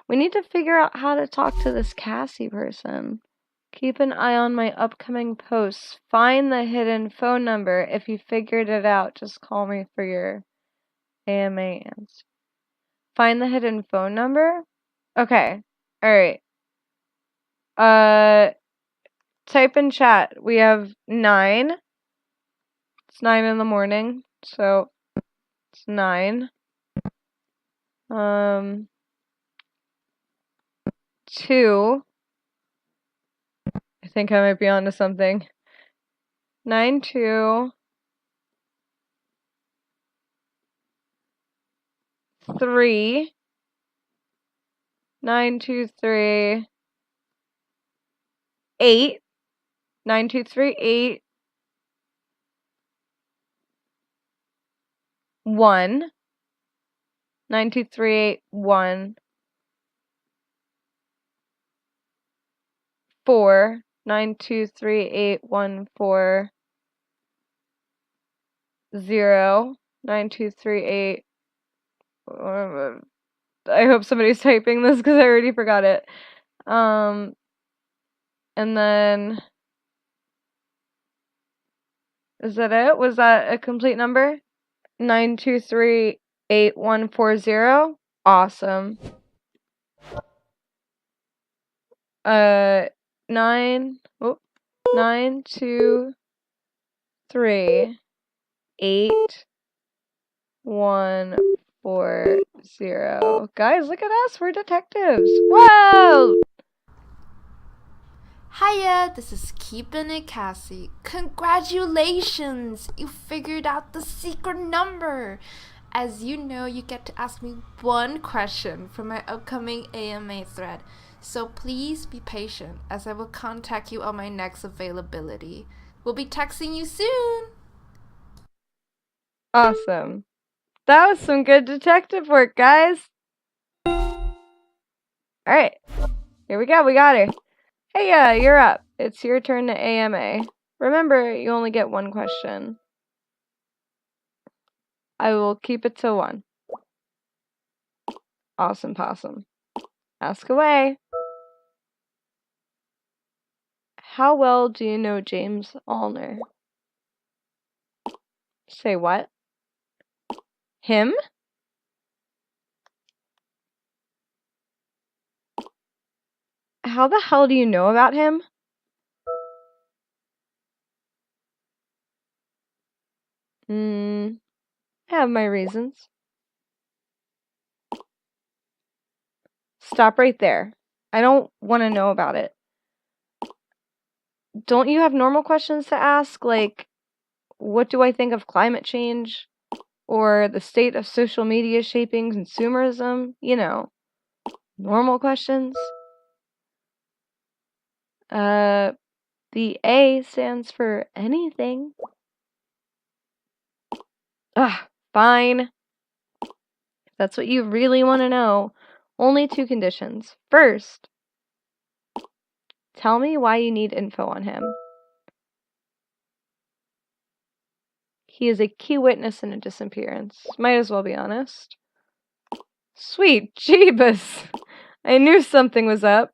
We need to figure out how to talk to this Cassie person. Keep an eye on my upcoming posts. Find the hidden phone number. If you figured it out, just call me for your AMA answer. Find the hidden phone number? Okay. Alright. Type in chat. We have 9. It's 9 in the morning, so it's 9. 2. I think I might be onto something. 9 2 3 9 2 3 8 9 2 3 8 1 9 2 3 8 1 4 9 2 3 8 1 4 0 9 2 3 8. I hope somebody's typing this because I already forgot it. And then is that it? Was that a complete number? 9238140. Awesome. 9 2 3 8 1 4 0. Guys, look at us. We're detectives. Whoa! Hiya, this is Keepin' It Cassie. Congratulations! You figured out the secret number! As you know, you get to ask me one question for my upcoming AMA thread. So please be patient as I will contact you on my next availability. We'll be texting you soon! Awesome. That was some good detective work, guys. Alright. Here we go. We got her. Hey, you're up. It's your turn to AMA. Remember, you only get one question. I will keep it to 1. Awesome possum. Ask away. How well do you know James Allner? Say what? Him? How the hell do you know about him? I have my reasons. Stop right there. I don't want to know about it. Don't you have normal questions to ask? Like, what do I think of climate change? Or the state of social media shaping consumerism? You know, normal questions. The A stands for anything. Fine. If that's what you really want to know, only 2 conditions. First, tell me why you need info on him. He is a key witness in a disappearance. Might as well be honest. Sweet Jeebus! I knew something was up.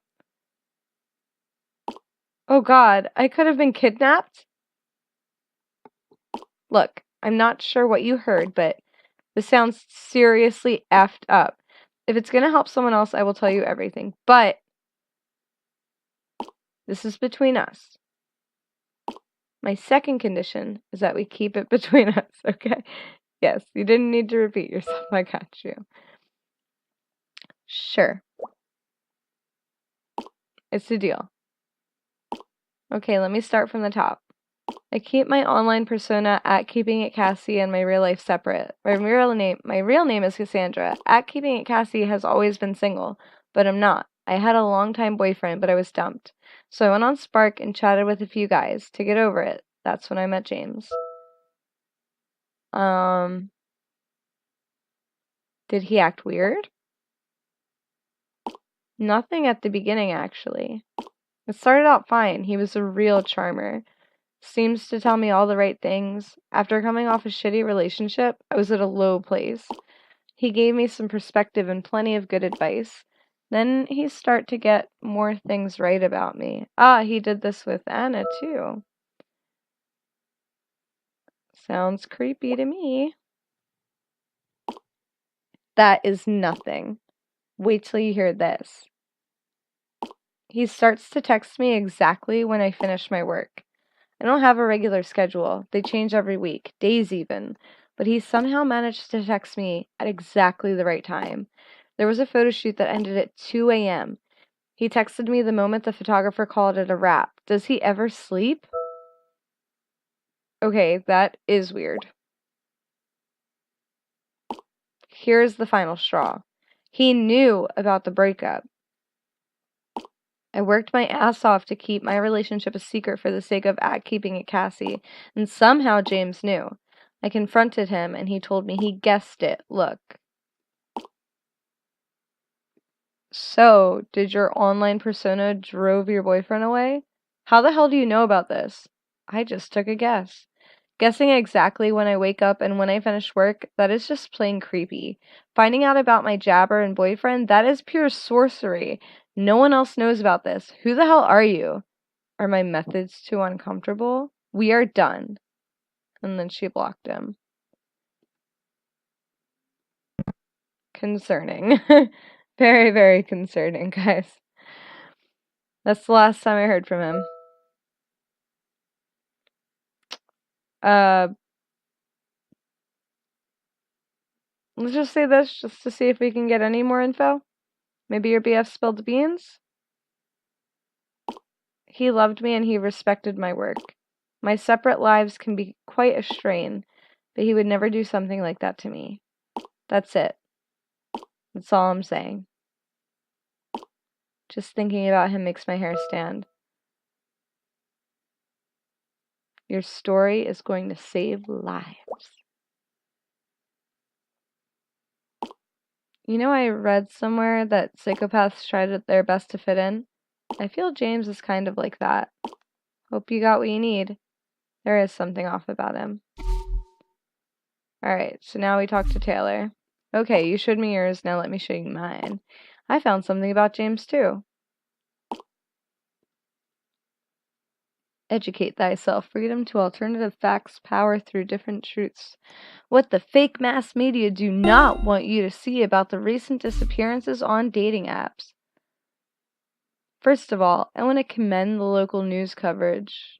Oh God, I could have been kidnapped? Look, I'm not sure what you heard, but this sounds seriously effed up. If it's gonna help someone else, I will tell you everything. But this is between us. My second condition is that we keep it between us, okay? Yes, you didn't need to repeat yourself. I got you. Sure. It's a deal. Okay, let me start from the top. I keep my online persona at Keeping It Cassie and my real life separate. My real name is Cassandra. At Keeping It Cassie has always been single, but I'm not. I had a long-time boyfriend, but I was dumped. So I went on Spark and chatted with a few guys to get over it. That's when I met James. Did he act weird? Nothing at the beginning, actually. It started out fine. He was a real charmer. Seems to tell me all the right things. After coming off a shitty relationship, I was at a low place. He gave me some perspective and plenty of good advice. Then he start to get more things right about me. Ah, he did this with Anna too. Sounds creepy to me. That is nothing. Wait till you hear this. He starts to text me exactly when I finish my work. I don't have a regular schedule. They change every week, days even. But he somehow managed to text me at exactly the right time. There was a photo shoot that ended at 2 a.m. He texted me the moment the photographer called it a wrap. Does he ever sleep? Okay, that is weird. Here's the final straw. He knew about the breakup. I worked my ass off to keep my relationship a secret for the sake of keeping it Cassie, and somehow James knew. I confronted him, and he told me he guessed it. Look. So, did your online persona drove your boyfriend away? How the hell do you know about this? I just took a guess. Guessing exactly when I wake up and when I finish work, that is just plain creepy. Finding out about my jabber and boyfriend, that is pure sorcery. No one else knows about this. Who the hell are you? Are my methods too uncomfortable? We are done. And then she blocked him. Concerning. Very, very concerning, guys. That's the last time I heard from him. Let's just say this, just to see if we can get any more info. Maybe your BF spilled the beans? He loved me and he respected my work. My separate lives can be quite a strain, but he would never do something like that to me. That's it. That's all I'm saying. Just thinking about him makes my hair stand. Your story is going to save lives. You know, I read somewhere that psychopaths try their best to fit in. I feel James is kind of like that. Hope you got what you need. There is something off about him. Alright, so now we talk to Taylor. Okay, you showed me yours, now let me show you mine. I found something about James too. Educate thyself. Freedom to alternative facts. Power through different truths. What the fake mass media do not want you to see about the recent disappearances on dating apps. First of all, I want to commend the local news coverage.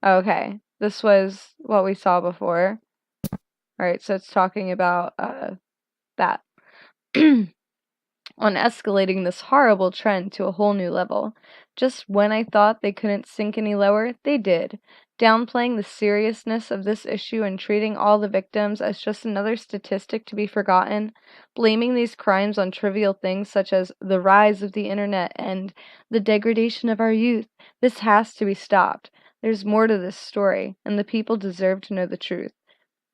Okay, this was what we saw before. Alright, so it's talking about that. On escalating this horrible trend to a whole new level. Just when I thought they couldn't sink any lower, they did, downplaying the seriousness of this issue and treating all the victims as just another statistic to be forgotten, blaming these crimes on trivial things such as the rise of the internet and the degradation of our youth. This has to be stopped. There's more to this story, and the people deserve to know the truth.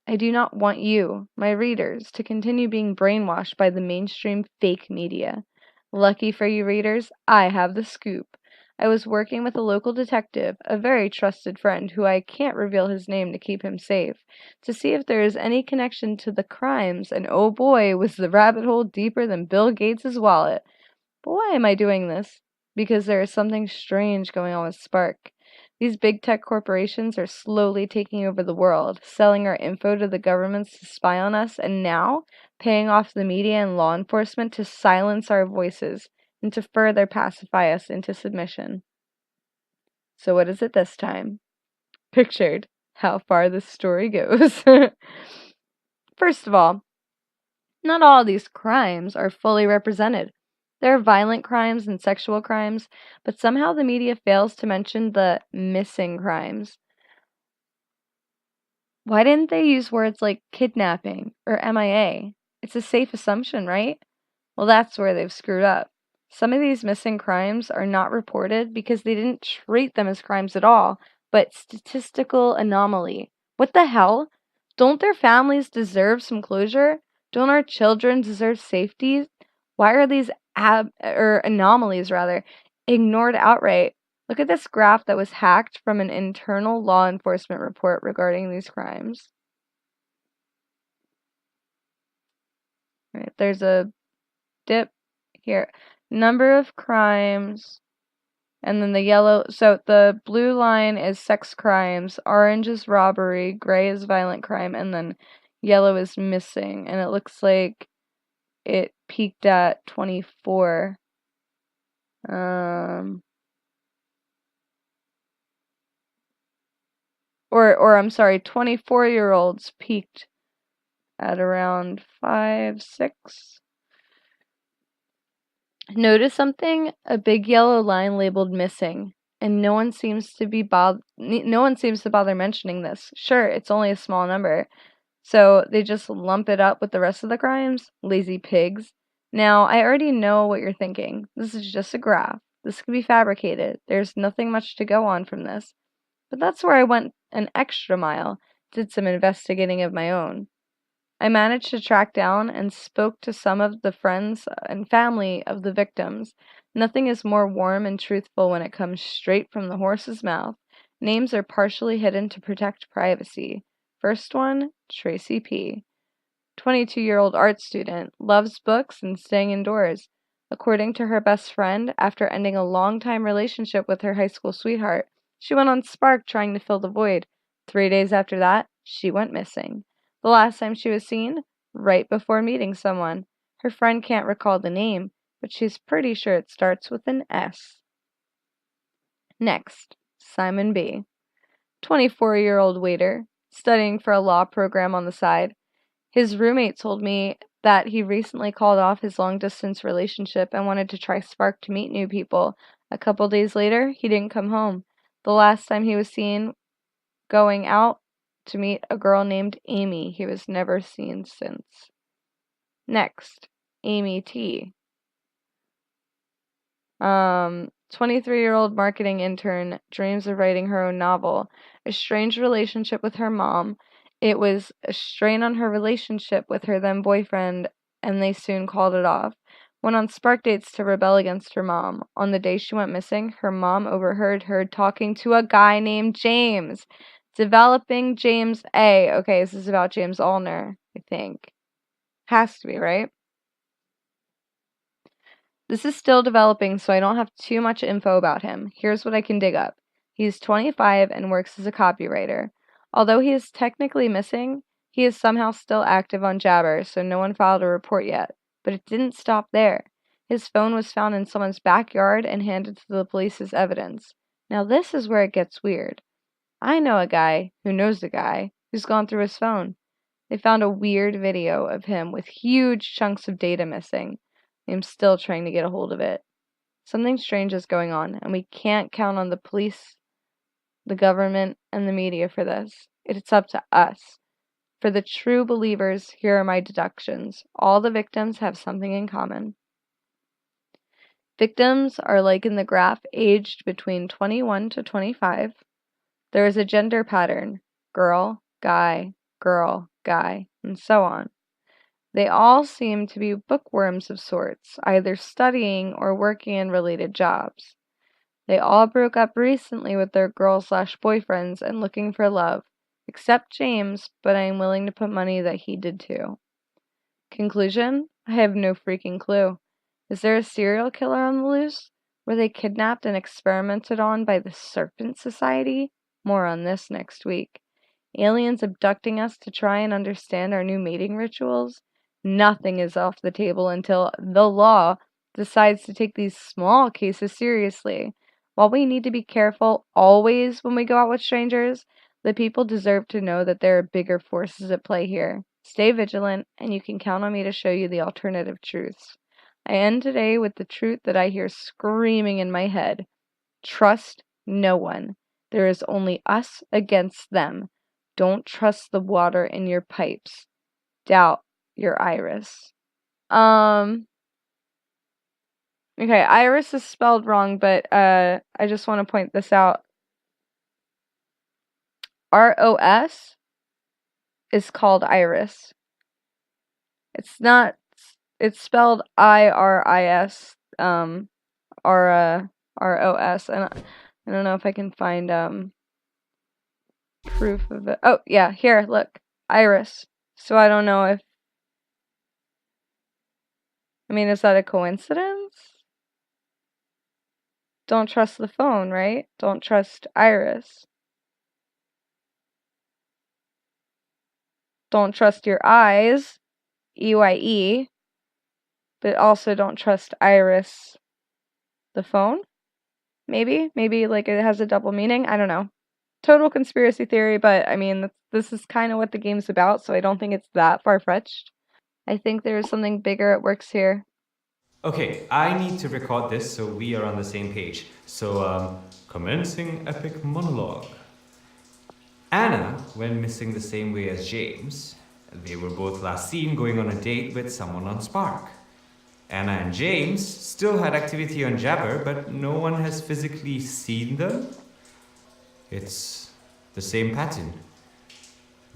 I do not want you, my readers, to continue being brainwashed by the mainstream fake media. Lucky for you readers, I have the scoop. I was working with a local detective, a very trusted friend who I can't reveal his name to keep him safe, to see if there is any connection to the crimes, and oh boy, was the rabbit hole deeper than Bill Gates' wallet. But why am I doing this? Because there is something strange going on with Spark. These big tech corporations are slowly taking over the world, selling our info to the governments to spy on us, and now paying off the media and law enforcement to silence our voices and to further pacify us into submission. So what is it this time? Pictured how far this story goes. First of all, not all these crimes are fully represented. There are violent crimes and sexual crimes, but somehow the media fails to mention the missing crimes. Why didn't they use words like kidnapping or MIA? It's a safe assumption, right? Well, that's where they've screwed up. Some of these missing crimes are not reported because they didn't treat them as crimes at all, but statistical anomaly. What the hell? Don't their families deserve some closure? Don't our children deserve safety? Why are these anomalies ignored outright? Look at this graph that was hacked from an internal law enforcement report regarding these crimes. Right, there's a dip here. Number of crimes, and then the yellow, so the blue line is sex crimes, orange is robbery, gray is violent crime, and then yellow is missing. And it looks like it peaked at 24. Or I'm sorry, 24-year-olds peaked at around 5, 6. Notice something? A big yellow line labeled missing, and no one seems to bother mentioning this. Sure, it's only a small number, so they just lump it up with the rest of the crimes. Lazy pigs. Now, I already know what you're thinking. This is just a graph. This can be fabricated. There's nothing much to go on from this. But that's where I went an extra mile, did some investigating of my own. I managed to track down and spoke to some of the friends and family of the victims. Nothing is more warm and truthful when it comes straight from the horse's mouth. Names are partially hidden to protect privacy. First one, Tracy P. 22-year-old art student, loves books and staying indoors. According to her best friend, after ending a long-time relationship with her high school sweetheart, she went on Spark trying to fill the void. 3 days after that, she went missing. The last time she was seen, right before meeting someone. Her friend can't recall the name, but she's pretty sure it starts with an S. Next, Simon B. 24-year-old waiter, studying for a law program on the side. His roommate told me that he recently called off his long-distance relationship and wanted to try Spark to meet new people. A couple days later, he didn't come home. The last time he was seen going out to meet a girl named Amy. He was never seen since. Next, Amy T. 23-year-old marketing intern dreams of writing her own novel. A strange relationship with her mom. It was a strain on her relationship with her then boyfriend, and they soon called it off. Went on Spark dates to rebel against her mom. On the day she went missing, her mom overheard her talking to a guy named James. Developing James A. Okay, this is about James Allner, I think. Has to be, right? This is still developing, so I don't have too much info about him. Here's what I can dig up. He's 25 and works as a copywriter. Although he is technically missing, he is somehow still active on Jabber, so no one filed a report yet. But it didn't stop there. His phone was found in someone's backyard and handed to the police as evidence. Now this is where it gets weird. I know a guy who knows a guy who's gone through his phone. They found a weird video of him with huge chunks of data missing. I'm still trying to get a hold of it. Something strange is going on, and we can't count on the police, the government, and the media for this. It's up to us. For the true believers, here are my deductions. All the victims have something in common. Victims are, like in the graph, aged between 21 to 25. There is a gender pattern: girl, guy, and so on. They all seem to be bookworms of sorts, either studying or working in related jobs. They all broke up recently with their girl/boyfriends and looking for love, except James, but I am willing to put money that he did too. Conclusion? I have no freaking clue. Is there a serial killer on the loose? Were they kidnapped and experimented on by the Serpent Society? More on this next week. Aliens abducting us to try and understand our new mating rituals? Nothing is off the table until the law decides to take these small cases seriously. While we need to be careful always when we go out with strangers, the people deserve to know that there are bigger forces at play here. Stay vigilant, and you can count on me to show you the alternative truths. I end today with the truth that I hear screaming in my head. Trust no one. There is only us against them. Don't trust the water in your pipes. Doubt your iris. Okay, iris is spelled wrong, but I just want to point this out. ROS is called iris. It's not, it's spelled IRIS, ROS, and I don't know if I can find proof of it. Oh, yeah, here, look, iris. So I don't know if I mean, is that a coincidence? Don't trust the phone, right? Don't trust Iris. Don't trust your eyes, EYE, but also don't trust Iris, the phone? Maybe like it has a double meaning. I don't know. Total conspiracy theory, but I mean, this is kind of what the game's about, so I don't think it's that far-fetched. I think there's something bigger at work here. Okay, I need to record this so we are on the same page. So, commencing epic monologue. Anna went missing the same way as James. They were both last seen going on a date with someone on Spark. Anna and James still had activity on Jabber, but no one has physically seen them. It's the same pattern.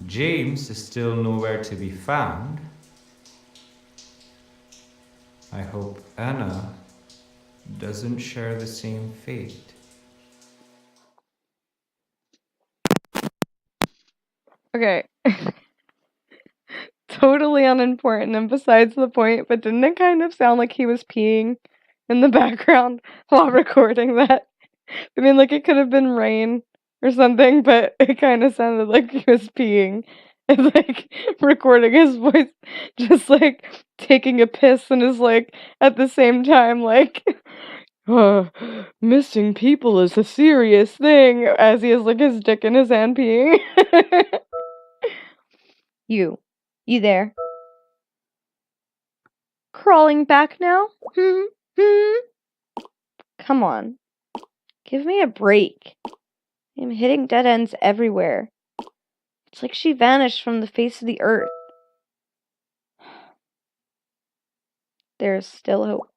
James is still nowhere to be found. I hope Anna doesn't share the same fate. Okay. Totally unimportant and besides the point, but didn't it kind of sound like he was peeing in the background while recording that? I mean, like, it could have been rain or something, but it kind of sounded like he was peeing and, like, recording his voice, just, like, taking a piss and is, like, at the same time, like, missing people is a serious thing, as he has, like, his dick in his hand peeing. You there? Crawling back now? Come on. Give me a break. I'm hitting dead ends everywhere. It's like she vanished from the face of the earth. There's still hope.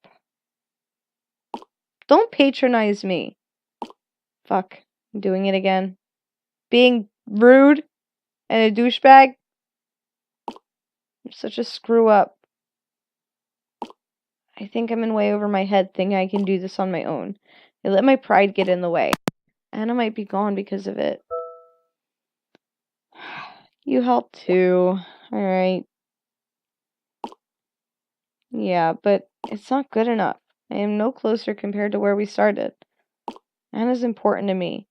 Don't patronize me. Fuck. I'm doing it again. Being rude and a douchebag. I'm such a screw up. I think I'm in way over my head thinking I can do this on my own. I let my pride get in the way. Anna might be gone because of it. You help too. Alright. Yeah, but it's not good enough. I am no closer compared to where we started. Anna's important to me.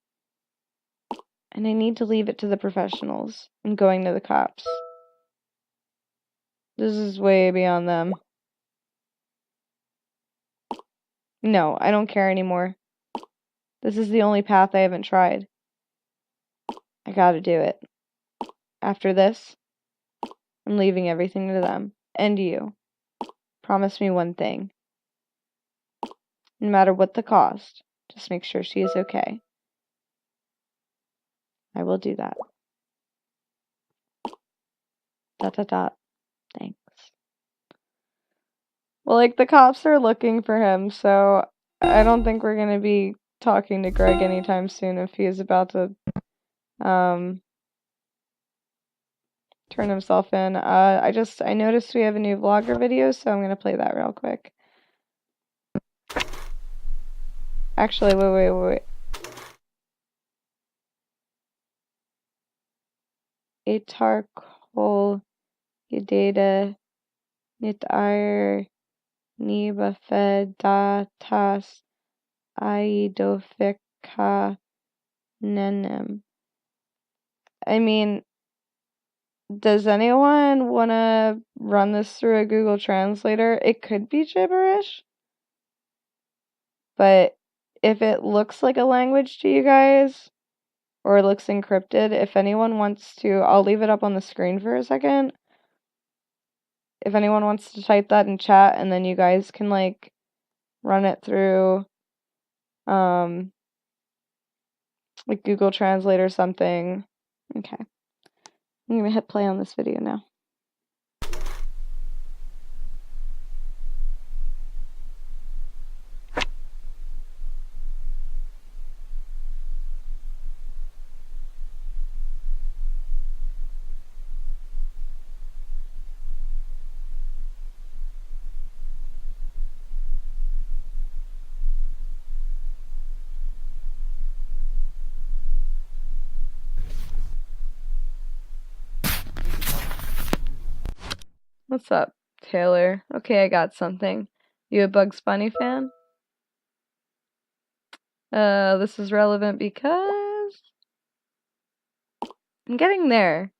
And I need to leave it to the professionals and going to the cops. This is way beyond them. No, I don't care anymore. This is the only path I haven't tried. I gotta do it. After this, I'm leaving everything to them. And you. Promise me one thing. No matter what the cost, just make sure she is okay. I will do that. ... Thanks. Well, like, the cops are looking for him, so I don't think we're gonna be talking to Greg anytime soon if he is about to, turn himself in. I noticed we have a new vlogger video, so I'm gonna play that real quick. Actually, wait. Etar kol yededa nitar nibafedatas aidofika nenem. I mean, does anyone want to run this through a Google Translator? It could be gibberish, but if it looks like a language to you guys, or it looks encrypted, if anyone wants to, I'll leave it up on the screen for a second. If anyone wants to type that in chat, and then you guys can, like, run it through, like, Google Translate or something. Okay. I'm gonna hit play on this video now. What's up? Taylor. Okay, I got something. You a Bugs Bunny fan? This is relevant because I'm getting there.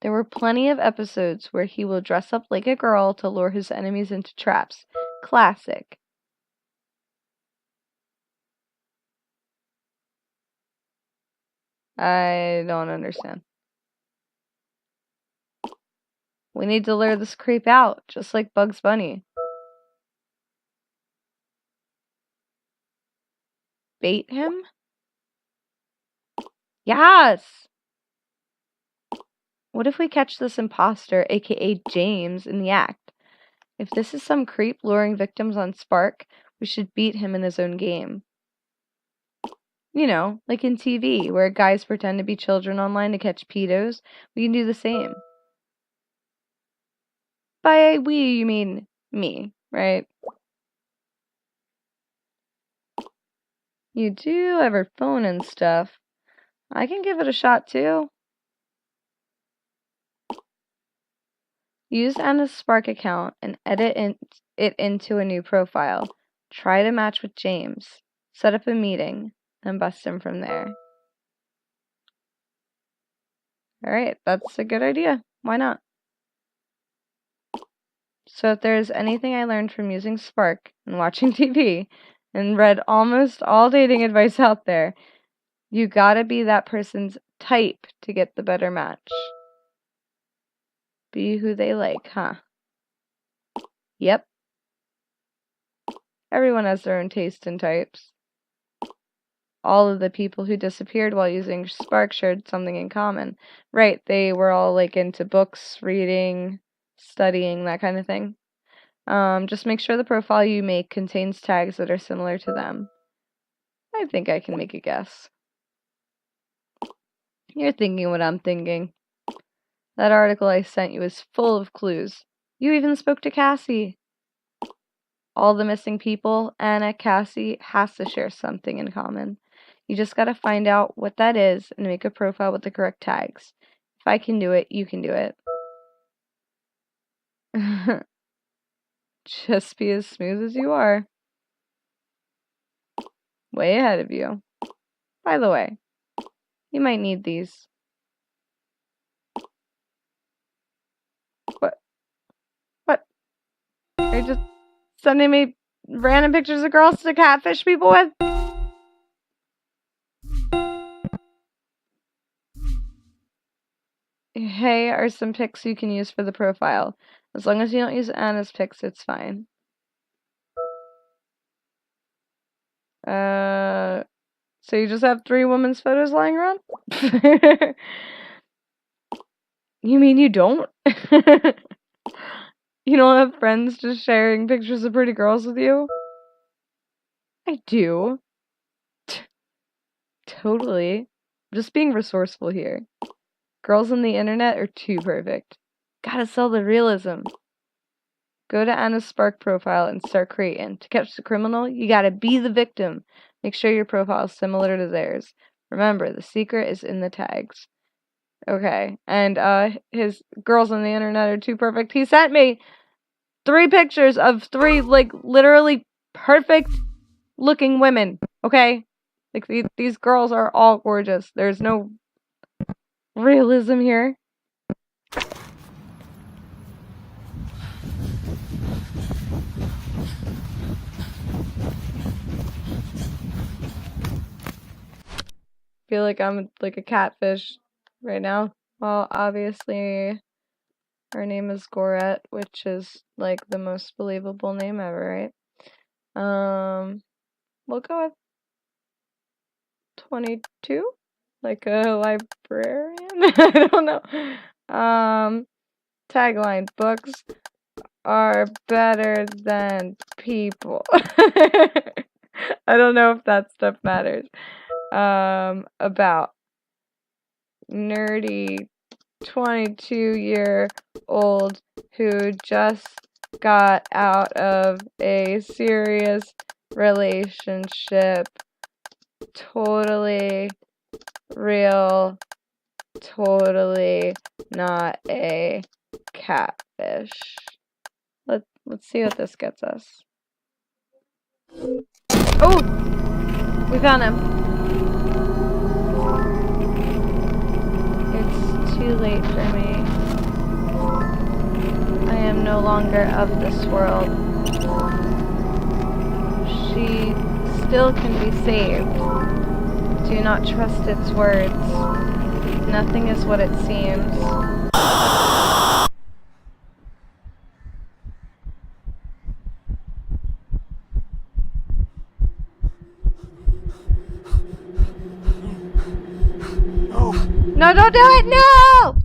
There were plenty of episodes where he will dress up like a girl to lure his enemies into traps. Classic. I don't understand. We need to lure this creep out, just like Bugs Bunny. Bait him? Yes! What if we catch this imposter, aka James, in the act? If this is some creep luring victims on Spark, we should beat him in his own game. You know, like in TV, where guys pretend to be children online to catch pedos, we can do the same. By we, you mean me, right? You do have her phone and stuff. I can give it a shot too. Use Anna's Spark account and edit it into a new profile. Try to match with James. Set up a meeting and bust him from there. Alright, that's a good idea. Why not? So if there's anything I learned from using Spark and watching TV and read almost all dating advice out there, you gotta be that person's type to get the better match. Be who they like, huh? Yep. Everyone has their own taste and types. All of the people who disappeared while using Spark shared something in common. Right, they were all like into books, reading, studying, that kind of thing. Just make sure the profile you make contains tags that are similar to them. I think I can make a guess. You're thinking what I'm thinking. That article I sent you is full of clues. You even spoke to Cassie. All the missing people, Anna, Cassie, has to share something in common. You just gotta find out what that is and make a profile with the correct tags. If I can do it, you can do it. Just be as smooth as you are. Way ahead of you. By the way, you might need these. What? Are you just sending me random pictures of girls to catfish people with? Hey, are some pics you can use for the profile. As long as you don't use Anna's pics, it's fine. So you just have 3 women's photos lying around? You mean you don't? You don't have friends just sharing pictures of pretty girls with you? I do. Totally. I'm just being resourceful here. Girls on the internet are too perfect. Gotta sell the realism. Go to Anna's Spark profile and start creating. To catch the criminal, you gotta be the victim. Make sure your profile is similar to theirs. Remember, the secret is in the tags. Okay, and his girls on the internet are too perfect. He sent me 3 pictures of 3, like, literally perfect looking women, okay? Like, these girls are all gorgeous. There's no realism here. Feel like I'm like a catfish right now. Well, obviously, her name is Gorette, which is like the most believable name ever, right? We'll go with 22, like a librarian. I don't know. Tagline: books are better than people. I don't know if that stuff matters. About nerdy 22-year-old who just got out of a serious relationship. Totally real totally not a catfish. Let's see what this gets us. Oh! We found him. It's too late for me. I am no longer of this world. She still can be saved. Do not trust its words. Nothing is what it seems. No, don't do it! No!